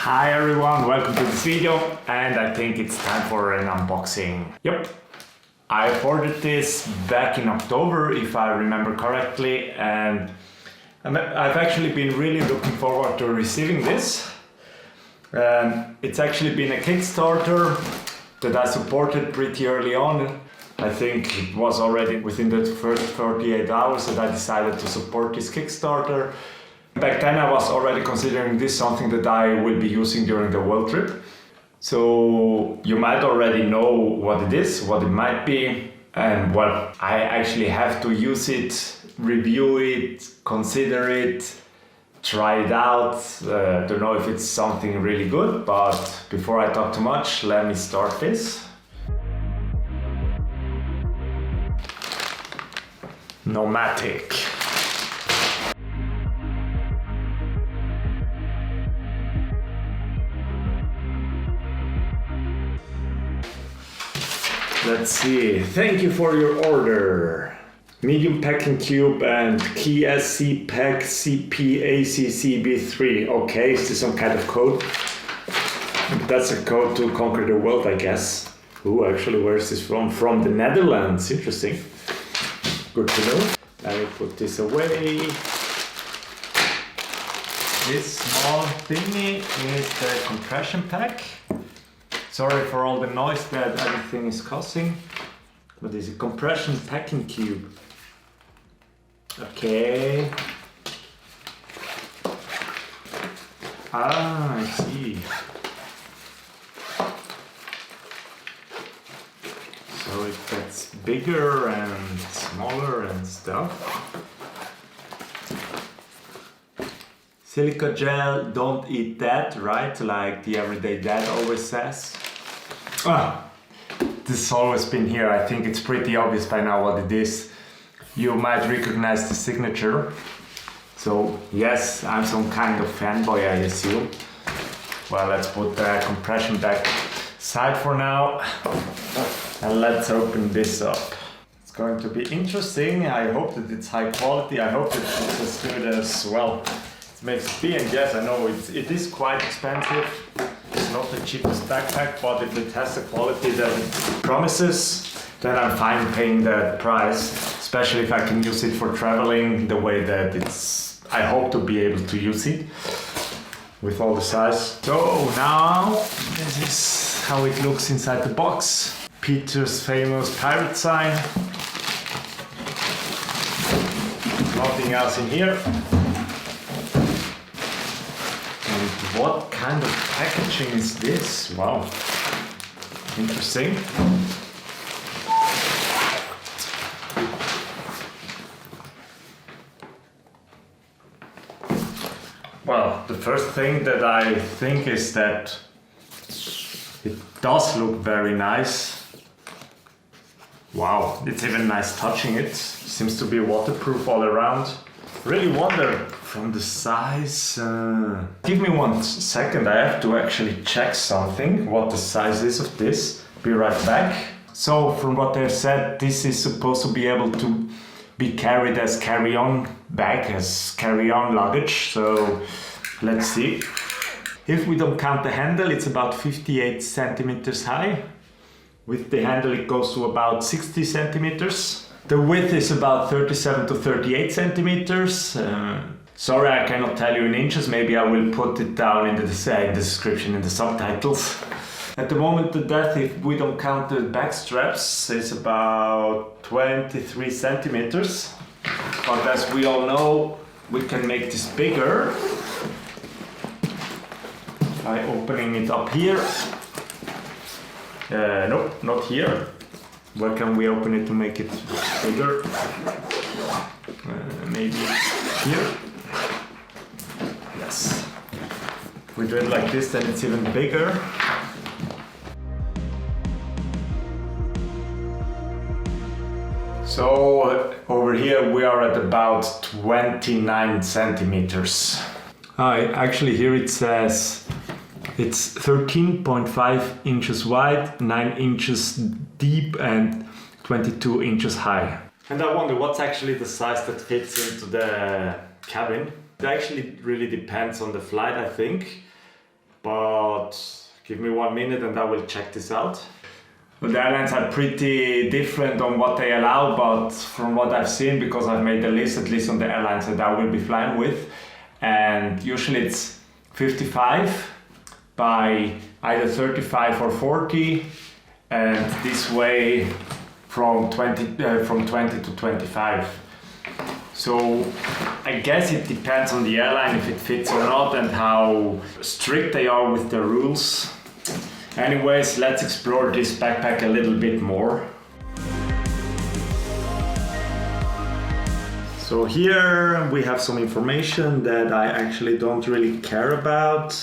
Hi everyone, welcome to this video, and I think it's time for an unboxing. Yep, I ordered this back in October if I remember correctly, and I've actually been really looking forward to receiving this. It's actually been a Kickstarter that I supported pretty early on. I think it was already within the first 48 hours that I decided to support this Kickstarter. Back then I was already considering this something that I will be using during the world trip. So you might already know what it is, what it might be, and well, I actually have to use it, review it, consider it, try it out. Don't know if it's something really good, but before I talk too much, let me start this. Nomatic. Let's see. Thank you for your order. Medium packing cube and key SC pack CPACCB3. Okay, is this some kind of code? That's a code to conquer the world, I guess. Ooh, actually, where is this from? From the Netherlands. Interesting. Good to know. I will put this away. This small thingy is the compression pack. Sorry for all the noise that everything is causing. What is it? Compression packing cube. Okay. Ah, I see. So it gets bigger and smaller and stuff. Silica gel, don't eat that, right? Like the everyday dad always says. This has always been here. I think it's pretty obvious by now what it is. You might recognize the signature. So yes, I'm some kind of fanboy, I assume. Well, let's put the compression back aside for now. And let's open this up. It's going to be interesting. I hope that it's high quality. I hope that it's as good as, well, it makes it be. And yes, I know it is quite expensive. It's not the cheapest backpack, but if it has the quality that it promises, then I'm fine paying that price, especially if I can use it for traveling the way that I hope to be able to use it with all the size. So now, this is how it looks inside the box. Peter's famous pirate sign. Nothing else in here. And what kind of packaging is this? Wow, interesting. Well, the first thing that I think is that it does look very nice. Wow, it's even nice touching it. Seems to be waterproof all around. Really wonder from the size. Give me 1 second, I have to actually check something, what the size is of this. Be right back. So from what they've said, this is supposed to be able to be carried as carry-on bag, as carry-on luggage. So let's see. If we don't count the handle, it's about 58 centimeters high. With the handle it goes to about 60 centimeters. The width is about 37 to 38 centimeters. Sorry, I cannot tell you in inches. Maybe I will put it down in the description, in the subtitles. At the moment the depth, if we don't count the back straps, is about 23 centimeters. But as we all know, we can make this bigger by opening it up here. Nope, not here. Where can we open it to make it bigger? Maybe here. Yes. If we do it like this, then it's even bigger. So over here we are at about 29 centimeters. Actually here it says it's 13.5 inches wide, 9 inches deep and 22 inches high. And I wonder what's actually the size that fits into the cabin. It actually really depends on the flight, I think. but give me 1 minute and I will check this out. Well, the airlines are pretty different on what they allow, but from what I've seen, because I've made a list, at least on the airlines that I will be flying with, and usually it's 55 by either 35 or 40, and this way from 20 to 25. So I guess it depends on the airline if it fits or not and how strict they are with the rules. Anyways, let's explore this backpack a little bit more. So here we have some information that I actually don't really care about.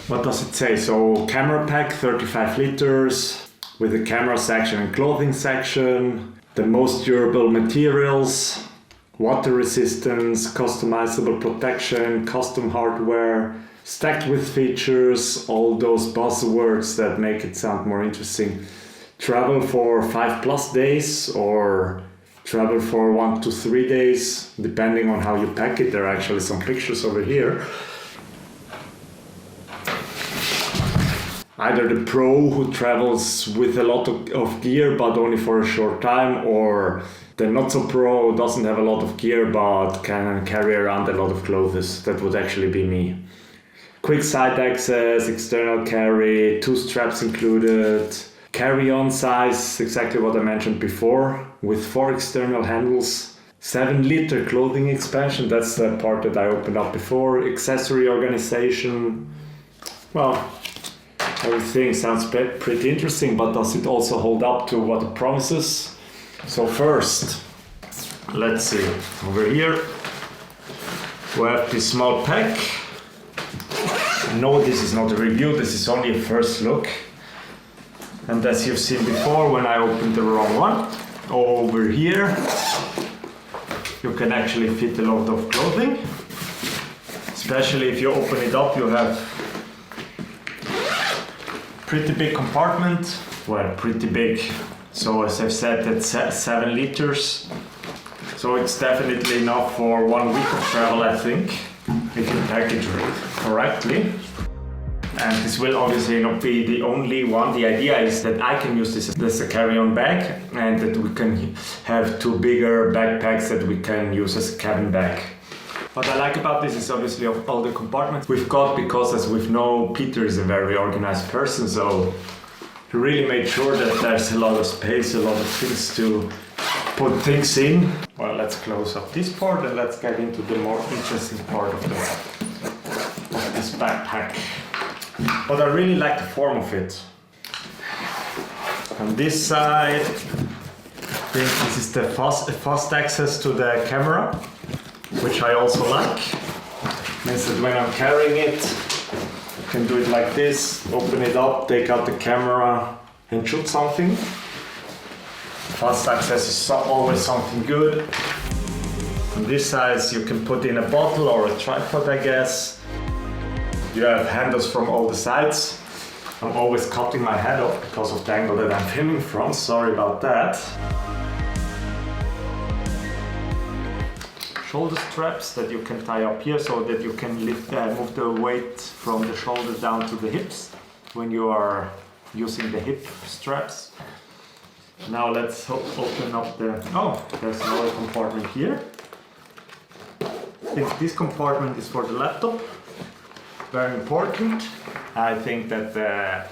What does it say? So camera pack, 35 liters, with a camera section and clothing section, the most durable materials, water resistance, customizable protection, custom hardware, stacked with features, all those buzzwords that make it sound more interesting. Travel for 5+ days or travel for 1 to 3 days, depending on how you pack it. There are actually some pictures over here. Either the pro who travels with a lot of gear but only for a short time, or the not so pro who doesn't have a lot of gear but can carry around a lot of clothes. That would actually be me. Quick side access, external carry, 2 straps included, carry-on size, exactly what I mentioned before, with 4 external handles, 7-liter clothing expansion, that's the part that I opened up before, accessory organization. Well, everything sounds pretty interesting, but does it also hold up to what it promises? So first, let's see, over here we have this small pack. No, this is not a review, this is only a first look. And as you've seen before, when I opened the wrong one, over here you can actually fit a lot of clothing. Especially if you open it up, you have pretty big compartment. Well, pretty big. So as I've said, that's 7 liters. So it's definitely enough for 1 week of travel, I think, if you package it correctly. And this will obviously not be the only one. The idea is that I can use this as a carry-on bag and that we can have 2 bigger backpacks that we can use as a cabin bag. What I like about this is obviously all the compartments we've got, because as we know, Peter is a very organized person, so he really made sure that there's a lot of space, a lot of things to put things in. Well, let's close up this part and let's get into the more interesting part of this backpack. But I really like the form of it. On this side, I think this is the fast access to the camera, which I also like. Means that when I'm carrying it, I can do it like this, open it up, take out the camera and shoot something. Fast access is always something good. On this side, you can put in a bottle or a tripod, I guess. You have handles from all the sides. I'm always cutting my head off because of the angle that I'm filming from, sorry about that. Shoulder straps that you can tie up here so that you can move the weight from the shoulder down to the hips when you are using the hip straps. Now let's open up there's another compartment here. I think this compartment is for the laptop. Very important. I think that the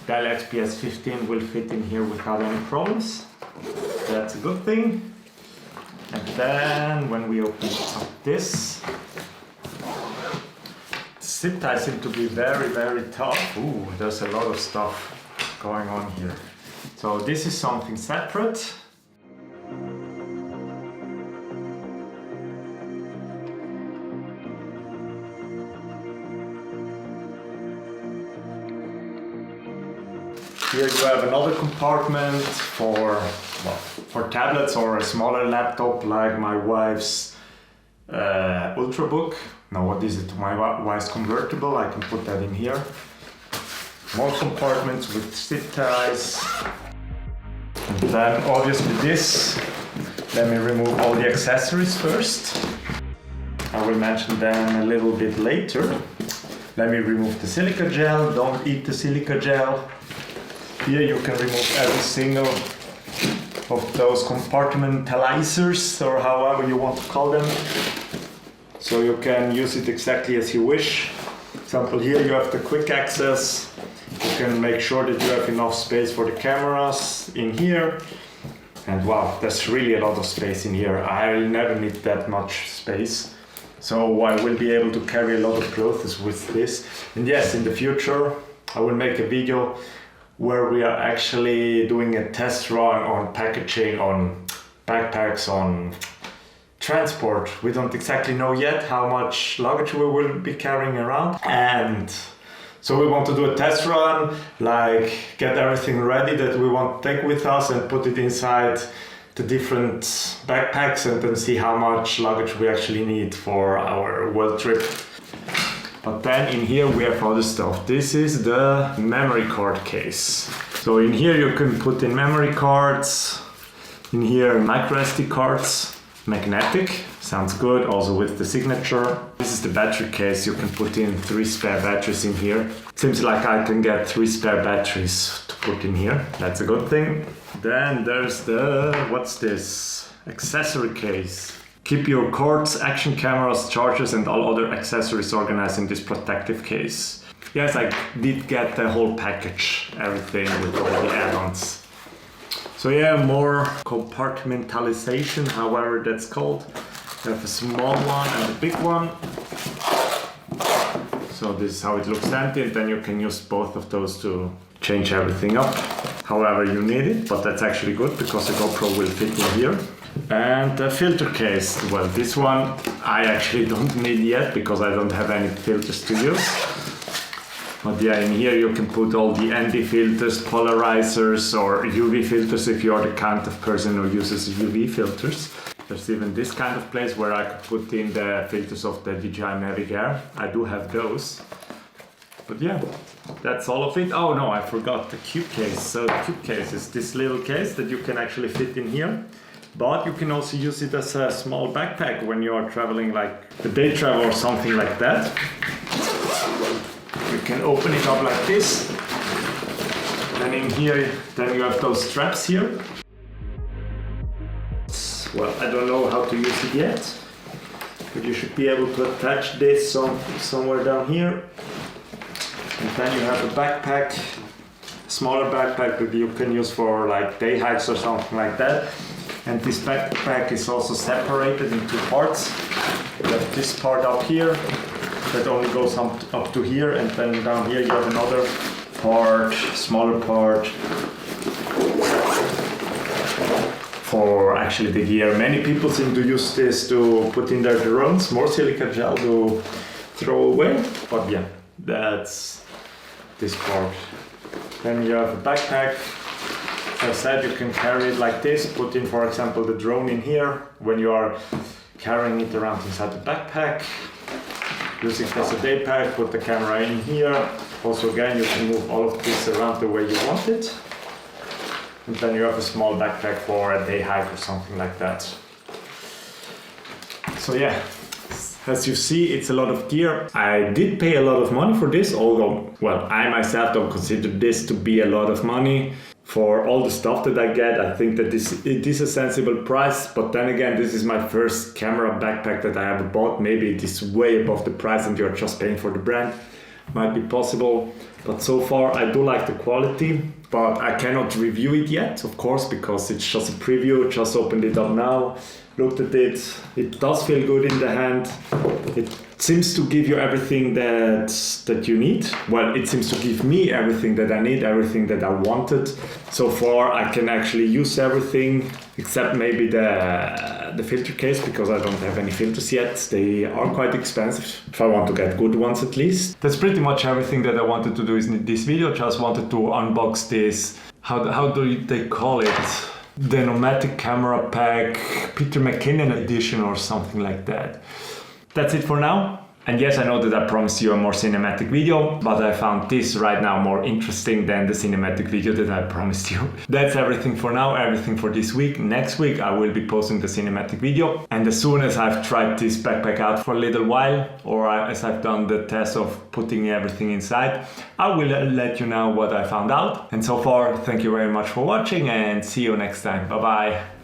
Dell XPS 15 will fit in here without any problems. That's a good thing. And then when we open up this, the zip ties seem to be very, very tough. Ooh, there's a lot of stuff going on here. So this is something separate. Here you have another compartment for tablets or a smaller laptop like my wife's Ultrabook. Now what is it? My wife's convertible. I can put that in here. More compartments with zip ties. And then obviously this. Let me remove all the accessories first. I will mention them a little bit later. Let me remove the silica gel. Don't eat the silica gel. Here you can remove every single of those compartmentalizers, or however you want to call them. So you can use it exactly as you wish. For example, here you have the quick access. You can make sure that you have enough space for the cameras in here. And wow, there's really a lot of space in here. I'll never need that much space. So I will be able to carry a lot of clothes with this. And yes, in the future, I will make a video where we are actually doing a test run on packaging, on backpacks, on transport. We don't exactly know yet how much luggage we will be carrying around. And so we want to do a test run, like get everything ready that we want to take with us and put it inside the different backpacks and then see how much luggage we actually need for our world trip. But then in here we have other stuff. This is the memory card case. So in here you can put in memory cards. In here micro SD cards. Magnetic, sounds good, also with the signature. This is the battery case. You can put in 3 spare batteries in here. Seems like I can get 3 spare batteries to put in here. That's a good thing. Then there's the, what's this? Accessory case. Keep your cords, action cameras, chargers and all other accessories organized in this protective case. Yes, I did get the whole package, everything with all the add-ons. So yeah, more compartmentalization, however that's called. You have a small one and a big one. So this is how it looks empty, and then you can use both of those to change everything up however you need it. But that's actually good because the GoPro will fit in here. And the filter case, well, this one I actually don't need yet because I don't have any filters to use. But yeah, in here you can put all the ND filters, polarizers or UV filters if you're the kind of person who uses UV filters. There's even this kind of place where I could put in the filters of the DJI Mavic Air. I do have those. But yeah, that's all of it. Oh no, I forgot the cube case. So the cube case is this little case that you can actually fit in here. But you can also use it as a small backpack when you are traveling, like a day travel or something like that. You can open it up like this. And in here, then you have those straps here. Well, I don't know how to use it yet, but you should be able to attach this somewhere down here. And then you have a backpack, a smaller backpack that you can use for like day hikes or something like that. And this backpack is also separated in 2 parts. You have this part up here that only goes up to here, and then down here you have another part, smaller part for actually the gear. Many people seem to use this to put in their drones, more silica gel to throw away. But yeah, that's this part. Then you have a backpack. As I said, you can carry it like this, put in, for example, the drone in here when you are carrying it around inside the backpack. Using it as a day pack, put the camera in here. Also again, you can move all of this around the way you want it. And then you have a small backpack for a day hike or something like that. So yeah, as you see, it's a lot of gear. I did pay a lot of money for this, although, well, I myself don't consider this to be a lot of money. For all the stuff that I get, I think that it is a sensible price, but then again, this is my first camera backpack that I ever bought. Maybe it is way above the price and you're just paying for the brand. Might be possible, but so far I do like the quality, but I cannot review it yet, of course, because it's just a preview. Just opened it up now, looked at it. It does feel good in the hand. It seems to give you everything that you need. Well, it seems to give me everything that I need, everything that I wanted. So far, I can actually use everything except maybe the filter case, because I don't have any filters yet. They are quite expensive, if I want to get good ones at least. That's pretty much everything that I wanted to do in this video. Just wanted to unbox this, how do they call it? The Nomatic Camera Bag, Peter McKinnon edition or something like that. That's it for now. And yes, I know that I promised you a more cinematic video, but I found this right now more interesting than the cinematic video that I promised you. That's everything for now, everything for this week. Next week I will be posting the cinematic video, and as soon as I've tried this backpack out for a little while, or as I've done the test of putting everything inside, I will let you know what I found out. And so far, thank you very much for watching, and see you next time. Bye bye.